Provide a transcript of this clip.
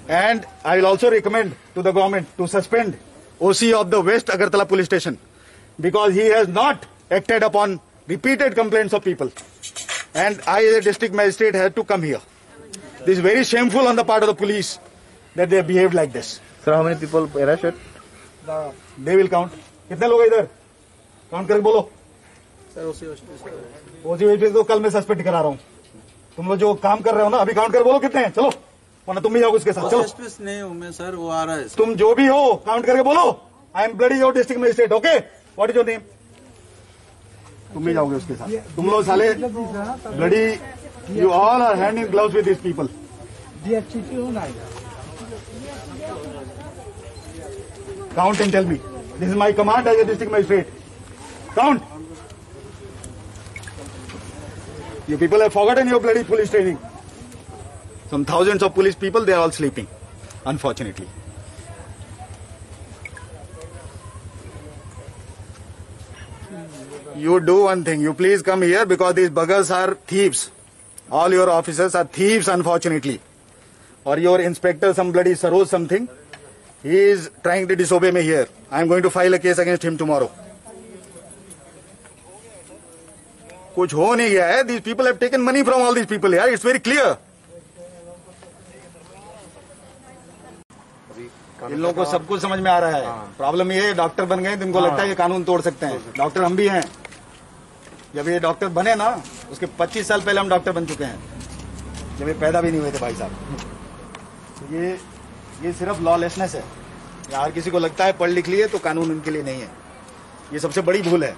And I will also recommend to the government to suspend OC of the West Agartala police station because he has not acted upon repeated complaints of people. And I, as a district magistrate, had to come here. This is very shameful on the part of the police that they have behaved like this. Sir, how many people arrested? They will count. कितने लोग हैं इधर? Count करके बोलो. ओसी तो कल मैं suspend करा रहा हूँ. तुम लोग जो काम कर रहे हो ना, अभी काउंट कर बोलो कितने हैं. चलो, वरना तुम भी जाओगे उसके साथ. चलो. नहीं हूँ मैं सर, वो आ रहा है. तुम जो भी हो, काउंट करके बोलो. I am bloody your district magistrate. Okay, what is your name? तुम भी जाओगे उसके साथ. तुम लोग साले bloody, you all are hand in gloves with this people. Count and tell me. This is my command as a district magistrate. Count. You people have forgotten your bloody police training. Some thousands of police people, they are all sleeping, unfortunately. You do one thing. You please come here because these buggers are thieves. All your officers are thieves, unfortunately. Or your inspector, some bloody Saroj something. He is trying to disobey me here. I am going to file a case against him tomorrow. कुछ हो नहीं गया है. These people have taken money from all these people. यार, it's very clear. इन लोगों को सब कुछ समझ में आ रहा है. प्रॉब्लम ये है, डॉक्टर बन गए तो इनको लगता है ये कानून तोड़ सकते हैं. डॉक्टर हम भी हैं. जब ये डॉक्टर बने ना, उसके 25 साल पहले हम डॉक्टर बन चुके हैं. जब ये पैदा भी नहीं हुए थे भाई साहब. तो ये सिर्फ लॉलेसनेस है. यार किसी को लगता है पढ़ लिख लिए तो कानून उनके लिए नहीं है. ये सबसे बड़ी भूल है.